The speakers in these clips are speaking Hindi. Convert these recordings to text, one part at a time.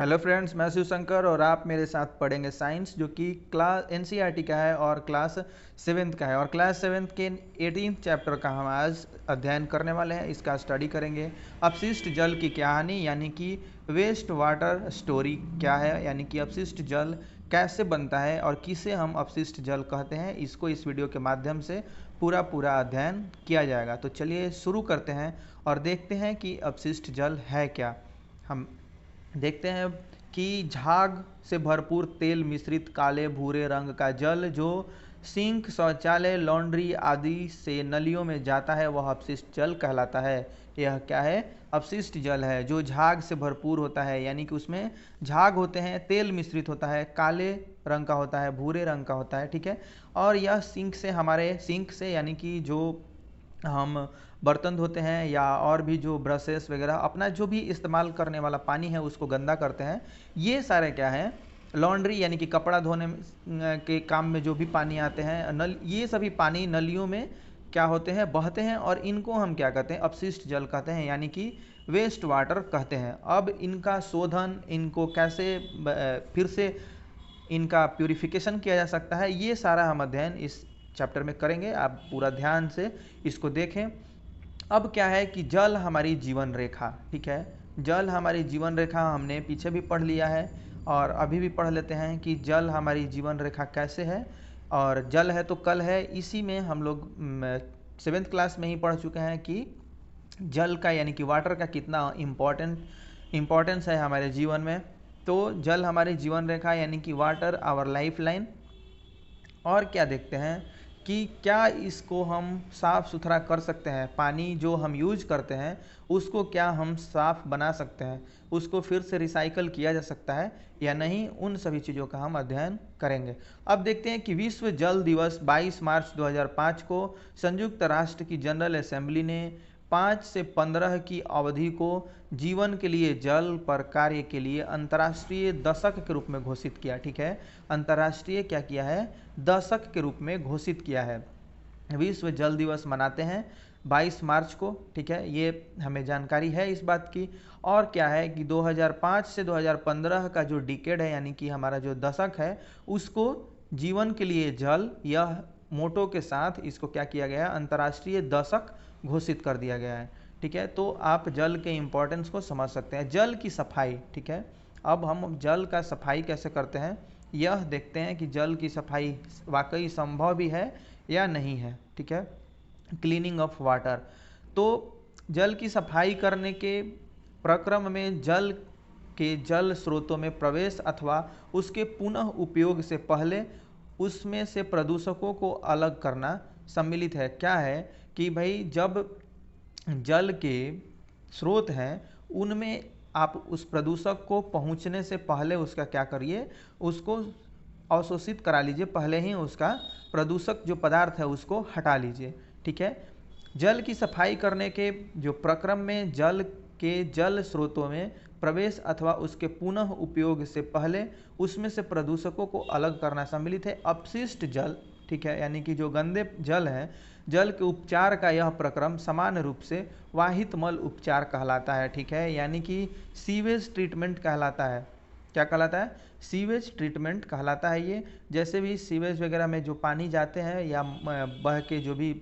हेलो फ्रेंड्स, मैं शिव शंकर और आप मेरे साथ पढ़ेंगे साइंस जो कि क्लास एनसीईआरटी का है और क्लास सेवेंथ का है। और क्लास सेवेंथ के 18 चैप्टर का हम आज अध्ययन करने वाले हैं। इसका स्टडी करेंगे। अपशिष्ट जल की कहानी यानी कि वेस्ट वाटर स्टोरी क्या है, यानी कि अपशिष्ट जल कैसे बनता है और किसे हम अपशिष्ट जल कहते हैं, इसको इस वीडियो के माध्यम से पूरा अध्ययन किया जाएगा। तो चलिए शुरू करते हैं और देखते हैं कि अपशिष्ट जल है क्या। हम देखते हैं कि झाग से भरपूर तेल मिश्रित काले भूरे रंग का जल जो सिंक, शौचालय, लॉन्ड्री आदि से नलियों में जाता है वह अपशिष्ट जल कहलाता है। यह क्या है? अपशिष्ट जल है जो झाग से भरपूर होता है, यानी कि उसमें झाग होते हैं, तेल मिश्रित होता है, काले रंग का होता है, भूरे रंग का होता है, ठीक है। और यह सिंक से यानी कि जो हम बर्तन धोते हैं या और भी जो ब्रशेस वगैरह अपना जो भी इस्तेमाल करने वाला पानी है उसको गंदा करते हैं, ये सारे क्या हैं? लॉन्ड्री यानी कि कपड़ा धोने के काम में जो भी पानी आते हैं नल, ये सभी पानी नलियों में क्या होते हैं? बहते हैं और इनको हम क्या कहते हैं? अपशिष्ट जल कहते हैं, यानी कि वेस्ट वाटर कहते हैं। अब इनका शोधन, इनको कैसे फिर से इनका प्यूरिफिकेशन किया जा सकता है, ये सारा हम अध्ययन इस चैप्टर में करेंगे। आप पूरा ध्यान से इसको देखें। अब क्या है कि जल हमारी जीवन रेखा, ठीक है। जल हमारी जीवन रेखा हमने पीछे भी पढ़ लिया है और अभी भी पढ़ लेते हैं कि जल हमारी जीवन रेखा कैसे है। और जल है तो कल है, इसी में हम लोग सेवेंथ क्लास में ही पढ़ चुके हैं कि जल का यानी कि वाटर का कितना इम्पोर्टेंस है हमारे जीवन में। तो जल हमारी जीवन रेखा यानी कि वाटर आवर लाइफ लाइन। और क्या देखते हैं कि क्या इसको हम साफ़ सुथरा कर सकते हैं? पानी जो हम यूज करते हैं उसको क्या हम साफ़ बना सकते हैं? उसको फिर से रिसाइकल किया जा सकता है या नहीं? उन सभी चीज़ों का हम अध्ययन करेंगे। अब देखते हैं कि विश्व जल दिवस 22 मार्च 2005 को संयुक्त राष्ट्र की जनरल असेंबली ने 5 से 15 की अवधि को जीवन के लिए जल पर कार्य के लिए अंतर्राष्ट्रीय दशक के रूप में घोषित किया, ठीक है। अंतर्राष्ट्रीय क्या किया है? दशक के रूप में घोषित किया है। विश्व जल दिवस मनाते हैं 22 मार्च को, ठीक है। ये हमें जानकारी है इस बात की। और क्या है कि 2005 से 2015 का जो डिकेड है यानी कि हमारा जो दशक है उसको जीवन के लिए जल, यह मोटो के साथ इसको क्या किया गया है? अंतर्राष्ट्रीय दशक घोषित कर दिया गया है, ठीक है। तो आप जल के इम्पोर्टेंस को समझ सकते हैं। जल की सफाई, ठीक है। अब हम जल का सफाई कैसे करते हैं यह देखते हैं कि जल की सफाई वाकई संभव भी है या नहीं है, ठीक है। क्लीनिंग ऑफ वाटर, तो जल की सफाई करने के प्रक्रम में जल स्रोतों में प्रवेश अथवा उसके पुनः उपयोग से पहले उसमें से प्रदूषकों को अलग करना सम्मिलित है। क्या है कि भाई जब जल के स्रोत हैं उनमें आप उस प्रदूषक को पहुंचने से पहले उसका क्या करिए? उसको अवशोषित करा लीजिए, पहले ही उसका प्रदूषक जो पदार्थ है उसको हटा लीजिए, ठीक है। जल की सफाई करने के जो प्रक्रम में जल स्रोतों में प्रवेश अथवा उसके पुनः उपयोग से पहले उसमें से प्रदूषकों को अलग करना सम्मिलित है। अपशिष्ट जल, ठीक है, यानी कि जो गंदे जल हैं, जल के उपचार का यह प्रक्रम सामान्य रूप से वाहित मल उपचार कहलाता है, ठीक है। यानी कि सीवेज ट्रीटमेंट कहलाता है। क्या कहलाता है? सीवेज ट्रीटमेंट कहलाता है ये। जैसे भी सीवेज वगैरह में जो पानी जाते हैं या बह के जो भी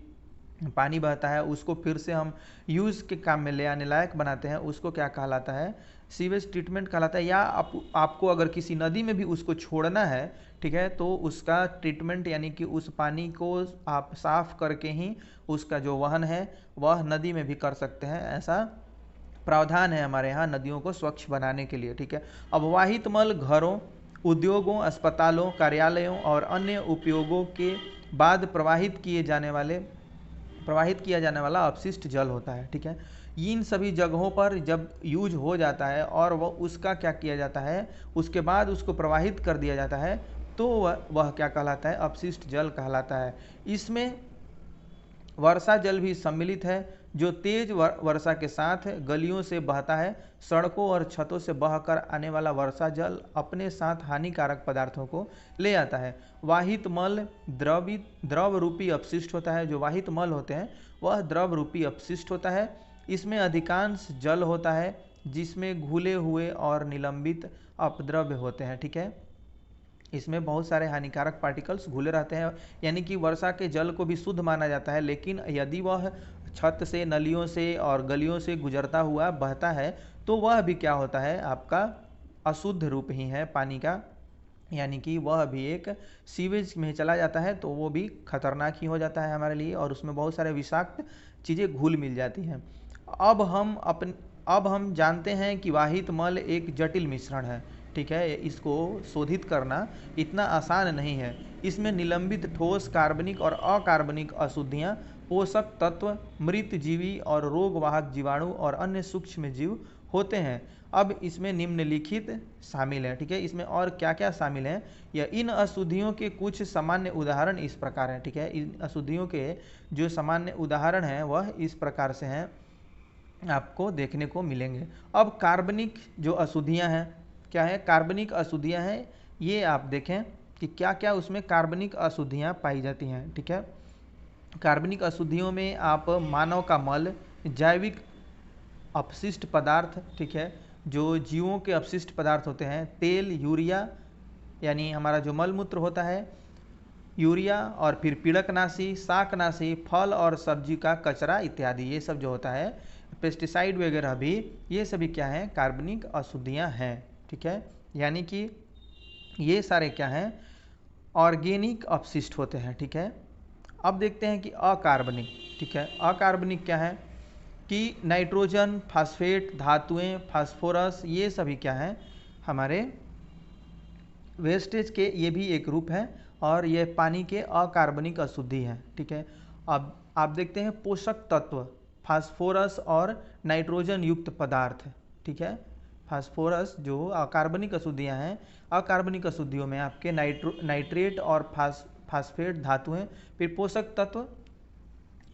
पानी बहता है उसको फिर से हम यूज़ के काम में ले आने लायक बनाते हैं, उसको क्या कहलाता है? सीवेज ट्रीटमेंट कहलाता है। या आपको अगर किसी नदी में भी उसको छोड़ना है, ठीक है, तो उसका ट्रीटमेंट यानी कि उस पानी को आप साफ करके ही उसका जो वहन है वह नदी में भी कर सकते हैं। ऐसा प्रावधान है हमारे यहाँ नदियों को स्वच्छ बनाने के लिए, ठीक है। अब वाहित मल घरों, उद्योगों, अस्पतालों, कार्यालयों और अन्य उपयोगों के बाद प्रवाहित किया जाने वाला अपशिष्ट जल होता है, ठीक है। इन सभी जगहों पर जब यूज हो जाता है और वह उसका क्या किया जाता है, उसके बाद उसको प्रवाहित कर दिया जाता है, तो वह क्या कहलाता है? अपशिष्ट जल कहलाता है। इसमें वर्षा जल भी सम्मिलित है जो तेज वर्षा के साथ गलियों से बहता है। सड़कों और छतों से बहकर आने वाला वर्षा जल अपने साथ हानिकारक पदार्थों को ले आता है। वाहित मल द्रव रूपी अपशिष्ट होता है। जो वाहित मल होते हैं वह द्रव रूपी अपशिष्ट होता है। इसमें अधिकांश जल होता है जिसमें घुले हुए और निलंबित अपद्रव्य होते हैं। ठीक है, इसमें बहुत सारे हानिकारक पार्टिकल्स घुले रहते हैं, यानी कि वर्षा के जल को भी शुद्ध माना जाता है, लेकिन यदि वह छत से, नलियों से और गलियों से गुजरता हुआ बहता है तो वह भी क्या होता है, आपका अशुद्ध रूप ही है पानी का, यानी कि वह भी एक सीवेज में चला जाता है तो वो भी खतरनाक ही हो जाता है हमारे लिए, और उसमें बहुत सारे विषाक्त चीज़ें घुल मिल जाती हैं। अब हम जानते हैं कि वाहित मल एक जटिल मिश्रण है। ठीक है, इसको शोधित करना इतना आसान नहीं है। इसमें निलंबित ठोस, कार्बनिक और अकार्बनिक अशुद्धियाँ, पोषक तत्व, मृत जीवी और रोगवाहक जीवाणु और अन्य सूक्ष्म जीव होते हैं। अब इसमें निम्नलिखित शामिल है। ठीक है, इसमें और क्या क्या शामिल है, या इन अशुद्धियों के कुछ सामान्य उदाहरण इस प्रकार हैं। ठीक है, इन अशुद्धियों के जो सामान्य उदाहरण हैं वह इस प्रकार से हैं, आपको देखने को मिलेंगे। अब कार्बनिक जो अशुद्धियां हैं, क्या है, कार्बनिक अशुद्धियां हैं, ये आप देखें कि क्या क्या उसमें कार्बनिक अशुद्धियां पाई जाती हैं। ठीक है, कार्बनिक अशुद्धियों में आप मानव का मल, जैविक अपशिष्ट पदार्थ, ठीक है, जो जीवों के अपशिष्ट पदार्थ होते हैं, तेल, यूरिया यानी हमारा जो मलमूत्र होता है, यूरिया, और फिर पीड़कनाशी, शाकनाशी, फल और सब्जी का कचरा इत्यादि, ये सब जो होता है, पेस्टिसाइड वगैरह भी, ये सभी क्या हैं, कार्बनिक अशुद्धियां हैं। ठीक है, यानी कि ये सारे क्या हैं, ऑर्गेनिक अपशिष्ट होते हैं। ठीक है, अब देखते हैं कि अकार्बनिक। ठीक है, अकार्बनिक क्या है कि नाइट्रोजन, फास्फेट, धातुएं, फास्फोरस, ये सभी क्या हैं, हमारे वेस्टेज के ये भी एक रूप है, और ये पानी के अकार्बनिक अशुद्धि हैं। ठीक है, अब आप देखते हैं पोषक तत्व, फास्फोरस और नाइट्रोजन युक्त पदार्थ। ठीक है, फास्फोरस जो अकार्बनिक अशुद्धियां हैं, अकार्बनिक अशुद्धियों में आपके नाइट्रेट और फास्फेट धातुएं, फिर पोषक तत्व,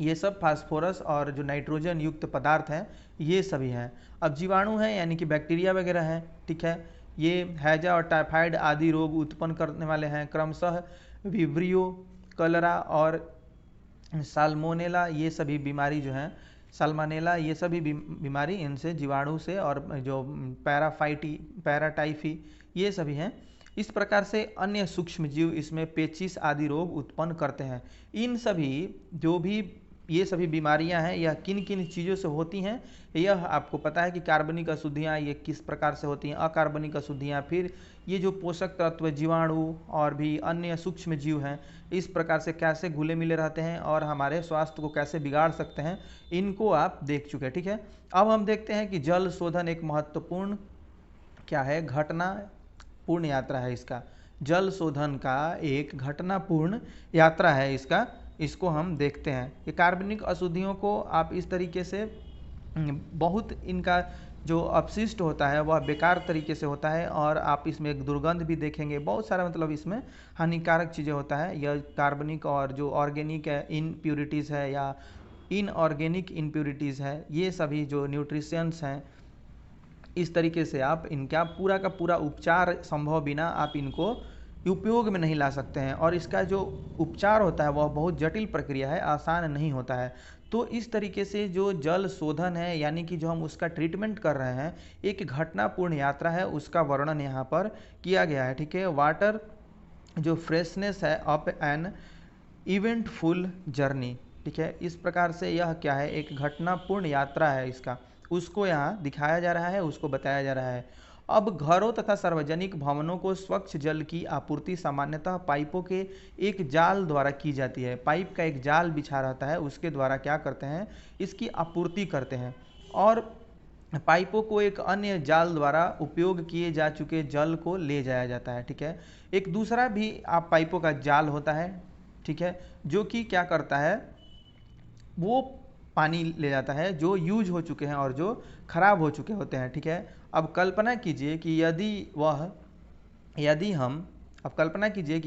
ये सब फास्फोरस और जो नाइट्रोजन युक्त पदार्थ हैं ये सभी हैं। अब जीवाणु हैं, यानी कि बैक्टीरिया वगैरह हैं। ठीक है, ये हैजा और टाइफाइड आदि रोग उत्पन्न करने वाले हैं, क्रमशः विब्रियो, कलरा और साल्मोनेला, ये सभी बीमारी जो हैं, साल्मोनेला, ये सभी बीमारी इनसे, जीवाणु से, और जो पैराटाइफी, ये सभी हैं। इस प्रकार से अन्य सूक्ष्म जीव इसमें पेचिश आदि रोग उत्पन्न करते हैं। इन सभी जो भी ये सभी बीमारियां हैं, यह किन किन चीज़ों से होती हैं, यह आपको पता है कि कार्बनिक अशुद्धियाँ ये किस प्रकार से होती हैं, अकार्बनिक अशुद्धियाँ, फिर ये जो पोषक तत्व, जीवाणु और भी अन्य सूक्ष्म जीव हैं, इस प्रकार से कैसे घुले मिले रहते हैं और हमारे स्वास्थ्य को कैसे बिगाड़ सकते हैं, इनको आप देख चुके हैं। ठीक है, अब हम देखते हैं कि जल शोधन एक महत्वपूर्ण क्या है, घटनापूर्ण यात्रा है। इसका जल शोधन का एक घटनापूर्ण यात्रा है इसको हम देखते हैं। ये कार्बनिक अशुद्धियों को आप इस तरीके से बहुत, इनका जो अपशिष्ट होता है वह बेकार तरीके से होता है, और आप इसमें एक दुर्गंध भी देखेंगे, बहुत सारा मतलब इसमें हानिकारक चीज़ें होता है। यह कार्बनिक और जो ऑर्गेनिक है इनप्योरिटीज़ है या इनऑर्गेनिक इनप्योरिटीज़ है, ये सभी जो न्यूट्रिशंस हैं, इस तरीके से आप इनका पूरा का पूरा उपचार संभव बिना आप इनको उपयोग में नहीं ला सकते हैं, और इसका जो उपचार होता है वह बहुत जटिल प्रक्रिया है, आसान नहीं होता है। तो इस तरीके से जो जल शोधन है, यानी कि जो हम उसका ट्रीटमेंट कर रहे हैं, एक घटनापूर्ण यात्रा है, उसका वर्णन यहाँ पर किया गया है। ठीक है, वाटर जो फ्रेशनेस है अप एन इवेंटफुल जर्नी। ठीक है, इस प्रकार से यह क्या है, एक घटनापूर्ण यात्रा है, इसका उसको यहाँ दिखाया जा रहा है, उसको बताया जा रहा है। अब घरों तथा सार्वजनिक भवनों को स्वच्छ जल की आपूर्ति सामान्यतः पाइपों के एक जाल द्वारा की जाती है। पाइप का एक जाल बिछा रहता है, उसके द्वारा क्या करते हैं, इसकी आपूर्ति करते हैं, और पाइपों को एक अन्य जाल द्वारा उपयोग किए जा चुके जल को ले जाया जाता है। ठीक है, एक दूसरा भी आप पाइपों का जाल होता है, ठीक है, जो कि क्या करता है, वो पानी ले जाता है जो यूज हो चुके हैं और जो खराब हो चुके होते हैं। ठीक है, अब कल्पना कीजिए कि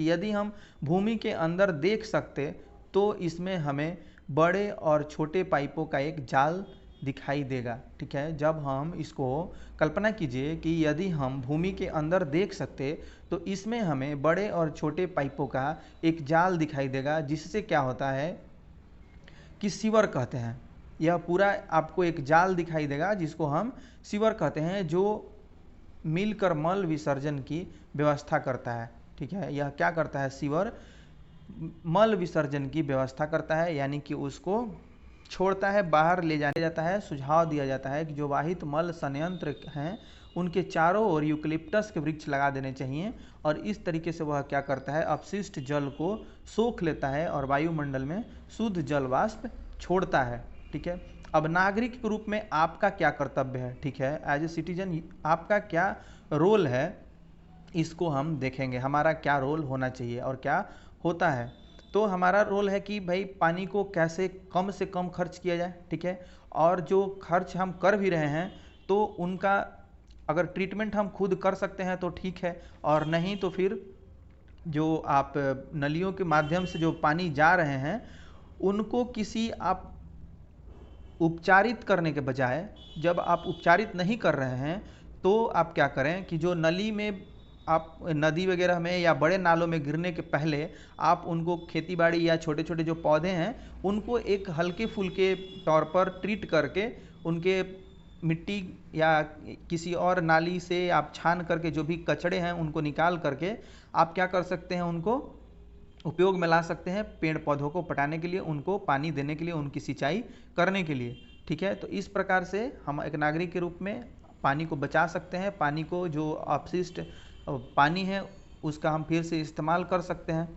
यदि हम भूमि के अंदर देख सकते तो इसमें हमें बड़े और छोटे पाइपों का एक जाल दिखाई देगा। ठीक है, जब हम इसको कल्पना कीजिए कि यदि हम भूमि के अंदर देख सकते तो इसमें हमें बड़े और छोटे पाइपों का एक जाल दिखाई देगा, जिससे क्या होता है कि सीवर कहते हैं। यह पूरा आपको एक जाल दिखाई देगा जिसको हम सीवर कहते हैं, जो मिलकर मल विसर्जन की व्यवस्था करता है। ठीक है, यह क्या करता है, सीवर मल विसर्जन की व्यवस्था करता है, यानी कि उसको छोड़ता है, बाहर ले जाया जाता है। सुझाव दिया जाता है कि जो वाहित मल संयंत्र हैं उनके चारों ओर यूकलिप्टस के वृक्ष लगा देने चाहिए, और इस तरीके से वह क्या करता है, अपशिष्ट जल को सोख लेता है और वायुमंडल में शुद्ध जल वाष्प छोड़ता है। ठीक है, अब नागरिक के रूप में आपका क्या कर्तव्य है, ठीक है, एज ए सिटीजन आपका क्या रोल है, इसको हम देखेंगे। हमारा क्या रोल होना चाहिए और क्या होता है। तो हमारा रोल है कि भाई पानी को कैसे कम से कम खर्च किया जाए। ठीक है, और जो खर्च हम कर भी रहे हैं तो उनका अगर ट्रीटमेंट हम खुद कर सकते हैं तो ठीक है, और नहीं तो फिर जो आप नलियों के माध्यम से जो पानी जा रहे हैं उनको किसी आप उपचारित करने के बजाय, जब आप उपचारित नहीं कर रहे हैं तो आप क्या करें कि जो नली में आप नदी वगैरह में या बड़े नालों में गिरने के पहले आप उनको खेतीबाड़ी या छोटे छोटे जो पौधे हैं उनको एक हल्के फुल्के तौर पर ट्रीट करके उनके मिट्टी या किसी और नाली से आप छान करके जो भी कचड़े हैं उनको निकाल करके आप क्या कर सकते हैं, उनको उपयोग में ला सकते हैं, पेड़ पौधों को पटाने के लिए, उनको पानी देने के लिए, उनकी सिंचाई करने के लिए। ठीक है, तो इस प्रकार से हम एक नागरिक के रूप में पानी को बचा सकते हैं, पानी को जो अपशिष्ट पानी है उसका हम फिर से इस्तेमाल कर सकते हैं।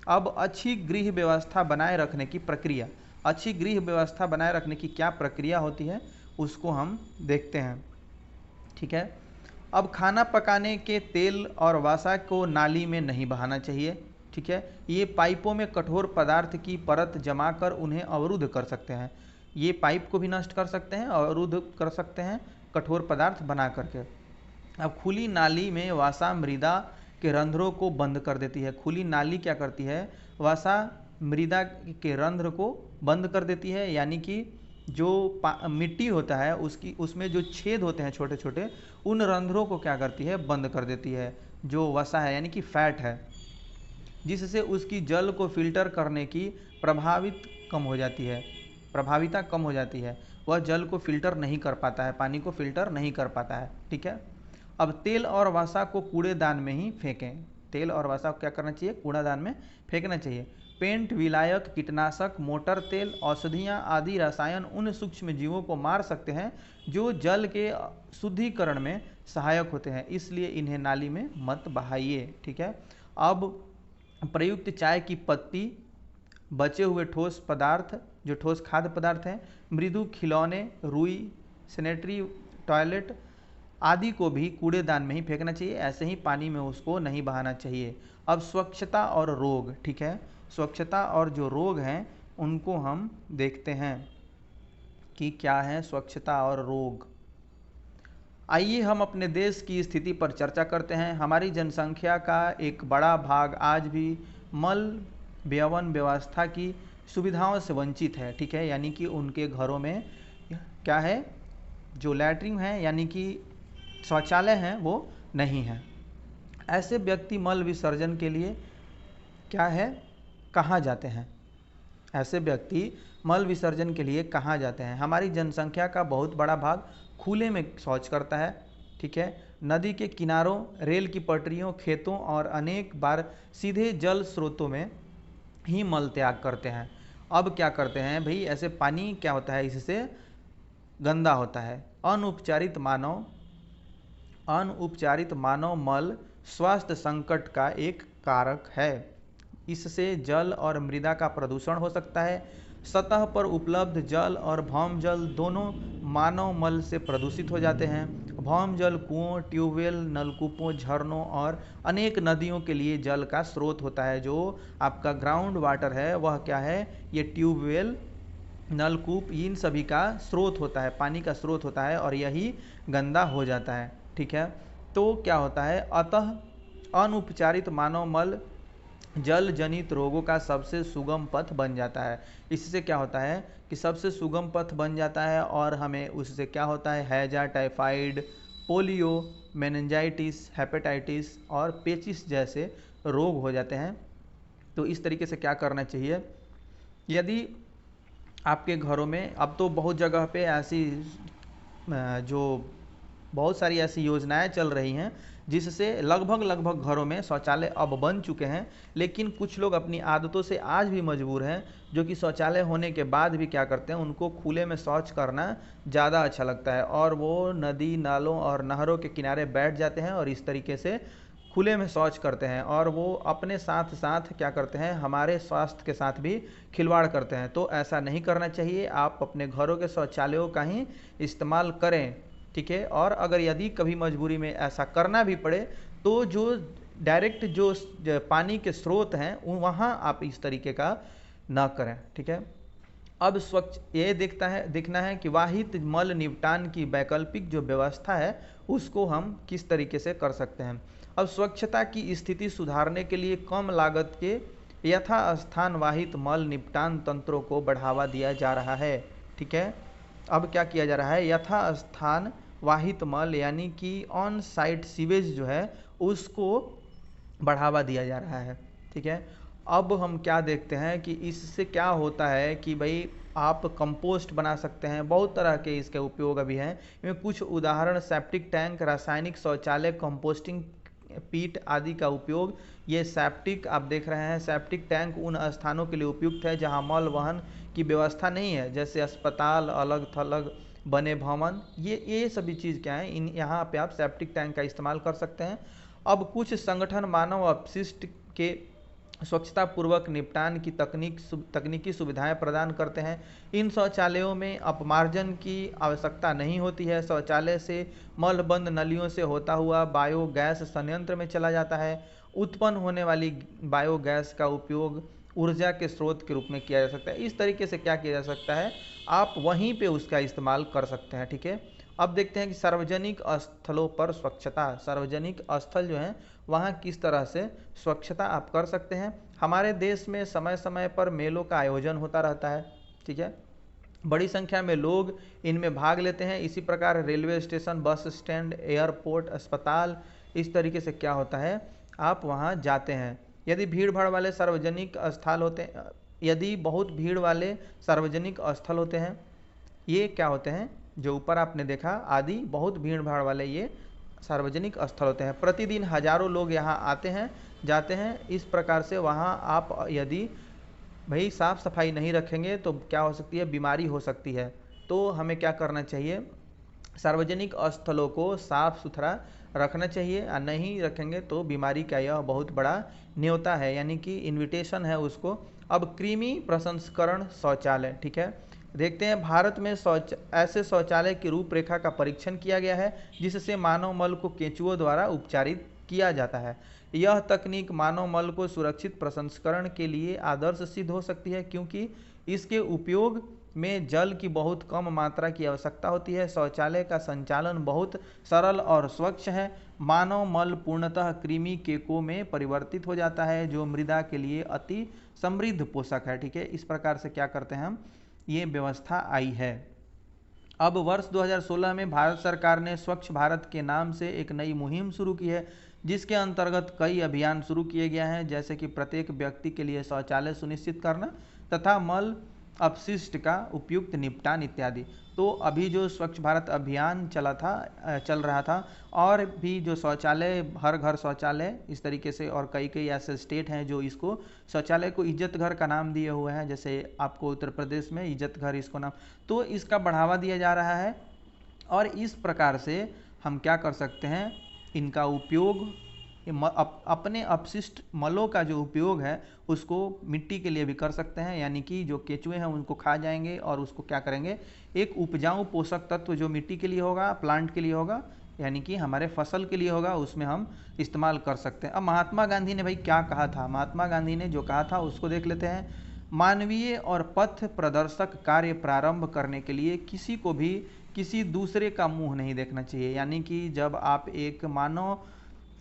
अब अच्छी गृह व्यवस्था बनाए रखने की प्रक्रिया, अच्छी गृह व्यवस्था बनाए रखने की क्या प्रक्रिया होती है उसको हम देखते हैं। ठीक है, अब खाना पकाने के तेल और वसा को नाली में नहीं बहाना चाहिए। ठीक है, ये पाइपों में कठोर पदार्थ की परत जमाकर उन्हें अवरुद्ध कर सकते हैं। ये पाइप को भी नष्ट कर सकते हैं, अवरुद्ध कर सकते हैं कठोर पदार्थ बना करके। अब खुली नाली में वसा मृदा के रंध्रों को बंद कर देती है। खुली नाली क्या करती है, वसा मृदा के रंध्र को बंद कर देती है, यानी कि जो मिट्टी होता है उसकी उसमें जो छेद होते हैं छोटे छोटे, उन रंध्रों को क्या करती है, बंद कर देती है। जो वसा है यानी कि फैट है, जिससे उसकी जल को फिल्टर करने की प्रभाविता कम हो जाती है। वह जल को फिल्टर नहीं कर पाता है, पानी को फिल्टर नहीं कर पाता है। ठीक है, अब तेल और वसा को कूड़ेदान में ही फेंकें। तेल और वसा को क्या करना चाहिए, कूड़ेदान में फेंकना चाहिए। पेंट, विलायक, कीटनाशक, मोटर तेल, औषधियाँ आदि रसायन उन सूक्ष्म जीवों को मार सकते हैं जो जल के शुद्धिकरण में सहायक होते हैं, इसलिए इन्हें नाली में मत बहाइए। ठीक है, अब प्रयुक्त चाय की पत्ती, बचे हुए ठोस पदार्थ जो ठोस खाद्य पदार्थ हैं, मृदु खिलौने, रुई, सैनिटरी टॉयलेट आदि को भी कूड़ेदान में ही फेंकना चाहिए। ऐसे ही पानी में उसको नहीं बहाना चाहिए। अब स्वच्छता और रोग, ठीक है, स्वच्छता और जो रोग हैं उनको हम देखते हैं कि क्या है स्वच्छता और रोग। आइए हम अपने देश की स्थिति पर चर्चा करते हैं। हमारी जनसंख्या का एक बड़ा भाग आज भी मल व्यवन व्यवस्था की सुविधाओं से वंचित है। ठीक है, यानी कि उनके घरों में क्या है, जो लैट्रिन है यानी कि शौचालय हैं वो नहीं है। ऐसे व्यक्ति मल विसर्जन के लिए क्या है, कहाँ जाते हैं, ऐसे व्यक्ति मल विसर्जन के लिए कहाँ जाते हैं। हमारी जनसंख्या का बहुत बड़ा भाग खुले में शौच करता है। ठीक है, नदी के किनारों, रेल की पटरियों, खेतों और अनेक बार सीधे जल स्रोतों में ही मल त्याग करते हैं। अब क्या करते हैं भाई, ऐसे पानी क्या होता है, इससे गंदा होता है। अनउपचारित मानव मल स्वास्थ्य संकट का एक कारक है। इससे जल और मृदा का प्रदूषण हो सकता है। सतह पर उपलब्ध जल और भौम जल दोनों मानव मल से प्रदूषित हो जाते हैं। भौम जल कुओं, ट्यूबवेल, नलकूपों, झरनों और अनेक नदियों के लिए जल का स्रोत होता है। जो आपका ग्राउंड वाटर है वह क्या है, ये ट्यूबवेल, नलकूप, इन सभी का स्रोत होता है, पानी का स्रोत होता है, और यही गंदा हो जाता है। ठीक है, तो क्या होता है, अतः अनउपचारित मानव मल जल जनित रोगों का सबसे सुगम पथ बन जाता है। इससे क्या होता है कि सबसे सुगम पथ बन जाता है, और हमें उससे क्या होता है, हैजा, टाइफाइड, पोलियो, मेनिंजाइटिस, हेपेटाइटिस और पेचिस जैसे रोग हो जाते हैं। तो इस तरीके से क्या करना चाहिए, यदि आपके घरों में अब तो बहुत जगह पे ऐसी जो बहुत सारी ऐसी योजनाएं चल रही हैं जिससे लगभग लगभग घरों में शौचालय अब बन चुके हैं, लेकिन कुछ लोग अपनी आदतों से आज भी मजबूर हैं, जो कि शौचालय होने के बाद भी क्या करते हैं, उनको खुले में शौच करना ज़्यादा अच्छा लगता है और वो नदी नालों और नहरों के किनारे बैठ जाते हैं और इस तरीके से खुले में शौच करते हैं और वो अपने साथ साथ क्या करते हैं, हमारे स्वास्थ्य के साथ भी खिलवाड़ करते हैं। तो ऐसा नहीं करना चाहिए, आप अपने घरों के शौचालयों का ही इस्तेमाल करें, ठीक है। और अगर यदि कभी मजबूरी में ऐसा करना भी पड़े तो जो डायरेक्ट जो पानी के स्रोत हैं वहाँ आप इस तरीके का ना करें, ठीक है। अब स्वच्छ ये देखना है कि वाहित मल निपटान की वैकल्पिक जो व्यवस्था है उसको हम किस तरीके से कर सकते हैं। अब स्वच्छता की स्थिति सुधारने के लिए कम लागत के यथास्थान वाहित मल निपटान तंत्रों को बढ़ावा दिया जा रहा है, ठीक है। अब क्या किया जा रहा है, यथास्थान वाहित मल यानी कि ऑन साइट सीवेज जो है उसको बढ़ावा दिया जा रहा है, ठीक है। अब हम क्या देखते हैं कि इससे क्या होता है कि भाई आप कंपोस्ट बना सकते हैं, बहुत तरह के इसके उपयोग अभी हैं। इनमें कुछ उदाहरण सेप्टिक टैंक, रासायनिक शौचालय, कंपोस्टिंग पीट आदि का उपयोग। ये सेप्टिक आप देख रहे हैं, सेप्टिक टैंक उन स्थानों के लिए उपयुक्त है जहां मल वहन की व्यवस्था नहीं है, जैसे अस्पताल, अलग थलग बने भवन, ये सभी चीज़ क्या है, इन यहाँ पे आप सेप्टिक टैंक का इस्तेमाल कर सकते हैं। अब कुछ संगठन मानव अपशिष्ट के स्वच्छता पूर्वक निपटान की तकनीकी सुविधाएं प्रदान करते हैं। इन शौचालयों में अपमार्जन की आवश्यकता नहीं होती है। शौचालय से मलबंद नलियों से होता हुआ बायोगैस संयंत्र में चला जाता है। उत्पन्न होने वाली बायोगैस का उपयोग ऊर्जा के स्रोत के रूप में किया जा सकता है। इस तरीके से क्या किया जा सकता है, आप वहीं पे उसका इस्तेमाल कर सकते हैं, ठीक है। अब देखते हैं कि सार्वजनिक स्थलों पर स्वच्छता, सार्वजनिक स्थल जो हैं वहाँ किस तरह से स्वच्छता आप कर सकते हैं। हमारे देश में समय समय पर मेलों का आयोजन होता रहता है, ठीक है। बड़ी संख्या में लोग इनमें भाग लेते हैं। इसी प्रकार railway station, bus stand, airport, अस्पताल, इस तरीके से क्या होता है, आप वहाँ जाते हैं। यदि भीड़ भाड़ वाले सार्वजनिक स्थल होते हैं, यदि बहुत भीड़ वाले सार्वजनिक स्थल होते हैं, ये क्या होते हैं, जो ऊपर आपने देखा आदि बहुत भीड़ भाड़ वाले ये सार्वजनिक स्थल होते हैं। प्रतिदिन हजारों लोग यहाँ आते हैं जाते हैं। इस प्रकार से वहाँ आप यदि भाई साफ सफाई नहीं रखेंगे तो क्या हो सकती है, बीमारी हो सकती है। तो हमें क्या करना चाहिए, सार्वजनिक स्थलों को साफ सुथरा रखना चाहिए, और नहीं रखेंगे तो बीमारी का यह बहुत बड़ा न्योता है, यानी कि इनविटेशन है उसको। अब कृमि प्रसंस्करण शौचालय, ठीक है। देखते हैं भारत में ऐसे शौचालय की रूपरेखा का परीक्षण किया गया है जिससे मानव मल को केंचुओं द्वारा उपचारित किया जाता है। यह तकनीक मानव मल को सुरक्षित प्रसंस्करण के लिए आदर्श सिद्ध हो सकती है, क्योंकि इसके उपयोग में जल की बहुत कम मात्रा की आवश्यकता होती है। शौचालय का संचालन बहुत सरल और स्वच्छ है। मानव मल पूर्णतः कृमि केकों में परिवर्तित हो जाता है, जो मृदा के लिए अति समृद्ध पोषक है, ठीक है। इस प्रकार से क्या करते हैं हम, ये व्यवस्था आई है। अब वर्ष 2016 में भारत सरकार ने स्वच्छ भारत के नाम से एक नई मुहिम शुरू की है, जिसके अंतर्गत कई अभियान शुरू किए गए हैं, जैसे कि प्रत्येक व्यक्ति के लिए शौचालय सुनिश्चित करना तथा मल अपशिष्ट का उपयुक्त निपटान इत्यादि। तो अभी जो स्वच्छ भारत अभियान चल रहा था, और भी जो शौचालय, हर घर शौचालय, इस तरीके से, और कई कई ऐसे स्टेट हैं जो इसको शौचालय को इज्जत घर का नाम दिए हुए हैं, जैसे आपको उत्तर प्रदेश में इज्जत घर इसको नाम, तो इसका बढ़ावा दिया जा रहा है। और इस प्रकार से हम क्या कर सकते हैं, इनका उपयोग अपने अपशिष्ट मलों का जो उपयोग है उसको मिट्टी के लिए भी कर सकते हैं, यानी कि जो केचुए हैं उनको खा जाएंगे और उसको क्या करेंगे, एक उपजाऊ पोषक तत्व जो मिट्टी के लिए होगा, प्लांट के लिए होगा, यानी कि हमारे फसल के लिए होगा, उसमें हम इस्तेमाल कर सकते हैं। अब महात्मा गांधी ने भाई क्या कहा था, महात्मा गांधी ने जो कहा था उसको देख लेते हैं। मानवीय और पथ प्रदर्शक कार्य प्रारंभ करने के लिए किसी को भी किसी दूसरे का मुंह नहीं देखना चाहिए, यानी कि जब आप एक मानव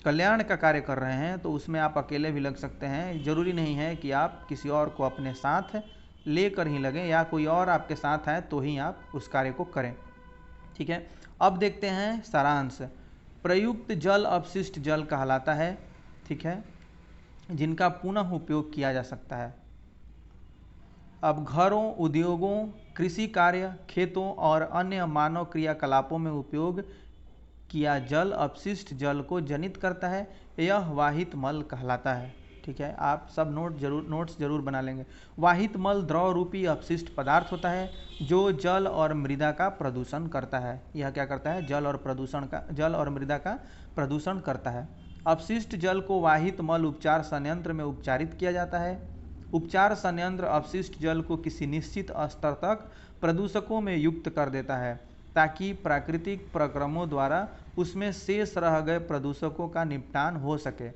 कल्याण का कार्य कर रहे हैं तो उसमें आप अकेले भी लग सकते हैं, जरूरी नहीं है कि आप किसी और को अपने साथ लेकर ही लगें, या कोई और आपके साथ है तो ही आप उस कार्य को करें, ठीक है। अब देखते हैं सारांश। प्रयुक्त जल अपशिष्ट जल कहलाता है, ठीक है, जिनका पुनः उपयोग किया जा सकता है। अब घरों, उद्योगों, कृषि कार्य, खेतों और अन्य मानव क्रियाकलापों में उपयोग किया जल अपशिष्ट जल को जनित करता है, यह वाहित मल कहलाता है। ठीक है, आप सब नोट्स जरूर बना लेंगे। वाहित मल द्रव रूपी अपशिष्ट पदार्थ होता है जो जल और मृदा का प्रदूषण करता है। यह क्या करता है? जल और मृदा का प्रदूषण करता है। अपशिष्ट जल को वाहित मल उपचार संयंत्र में उपचारित किया जाता है। उपचार संयंत्र अपशिष्ट जल को किसी निश्चित स्तर तक प्रदूषकों में युक्त कर देता है ताकि प्राकृतिक प्रक्रमों द्वारा उसमें शेष रह गए प्रदूषकों का निपटान हो सके।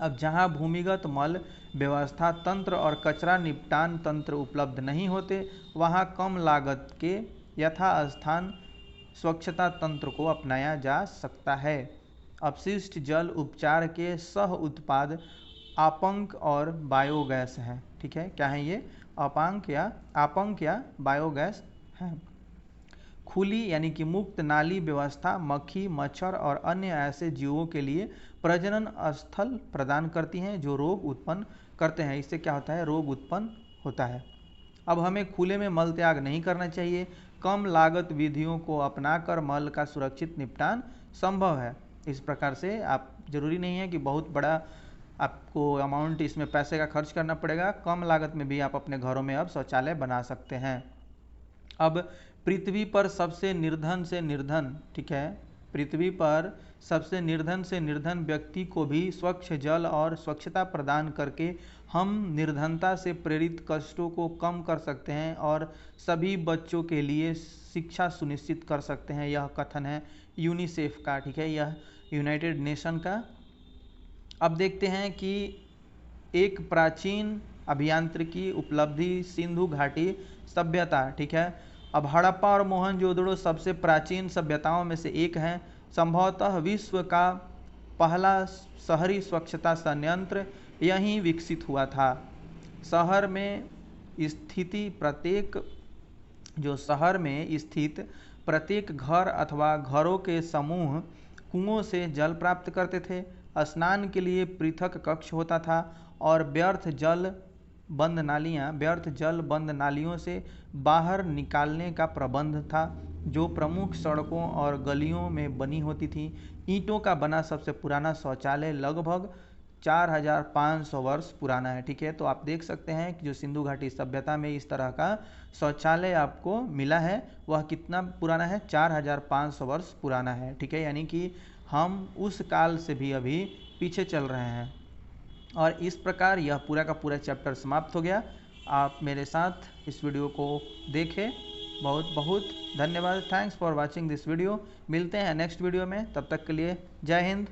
अब जहां भूमिगत मल व्यवस्था तंत्र और कचरा निपटान तंत्र उपलब्ध नहीं होते, वहां कम लागत के यथास्थान स्वच्छता तंत्र को अपनाया जा सकता है। अपशिष्ट जल उपचार के सह उत्पाद आपंक और बायोगैस हैं। ठीक है, क्या है ये? आपंक या बायोगैस है। खुली यानी कि मुक्त नाली व्यवस्था मक्खी, मच्छर और अन्य ऐसे जीवों के लिए प्रजनन स्थल प्रदान करती हैं जो रोग उत्पन्न करते हैं। इससे क्या होता है? रोग उत्पन्न होता है। अब हमें खुले में मल त्याग नहीं करना चाहिए। कम लागत विधियों को अपनाकर मल का सुरक्षित निपटान संभव है। इस प्रकार से आप, जरूरी नहीं है कि बहुत बड़ा आपको अमाउंट इसमें पैसे का खर्च करना पड़ेगा। कम लागत में भी आप अपने घरों में अब शौचालय बना सकते हैं। अब पृथ्वी पर सबसे निर्धन से निर्धन, ठीक है, पृथ्वी पर सबसे निर्धन से निर्धन व्यक्ति को भी स्वच्छ जल और स्वच्छता प्रदान करके हम निर्धनता से प्रेरित कष्टों को कम कर सकते हैं और सभी बच्चों के लिए शिक्षा सुनिश्चित कर सकते हैं। यह कथन है यूनिसेफ का। ठीक है, यह यूनाइटेड नेशन का। अब देखते हैं कि एक प्राचीन अभियांत्रिकी उपलब्धि सिंधु घाटी सभ्यता। ठीक है, अब हड़प्पा और मोहनजोदड़ो सबसे प्राचीन सभ्यताओं में से एक हैं। संभवतः विश्व का पहला शहरी स्वच्छता संयंत्र यहीं विकसित हुआ था। शहर में स्थित प्रत्येक घर अथवा घरों के समूह कुओं से जल प्राप्त करते थे। स्नान के लिए पृथक कक्ष होता था और व्यर्थ जल बंद नालियों से बाहर निकालने का प्रबंध था जो प्रमुख सड़कों और गलियों में बनी होती थी। ईंटों का बना सबसे पुराना शौचालय लगभग 4500 वर्ष पुराना है। ठीक है, तो आप देख सकते हैं कि जो सिंधु घाटी सभ्यता में इस तरह का शौचालय आपको मिला है वह कितना पुराना है? 4500 वर्ष पुराना है। ठीक है, यानी कि हम उस काल से भी अभी पीछे चल रहे हैं। और इस प्रकार यह पूरा का पूरा चैप्टर समाप्त हो गया। आप मेरे साथ इस वीडियो को देखें। बहुत बहुत धन्यवाद। Thanks for watching this video. मिलते हैं नेक्स्ट वीडियो में, तब तक के लिए जय हिंद।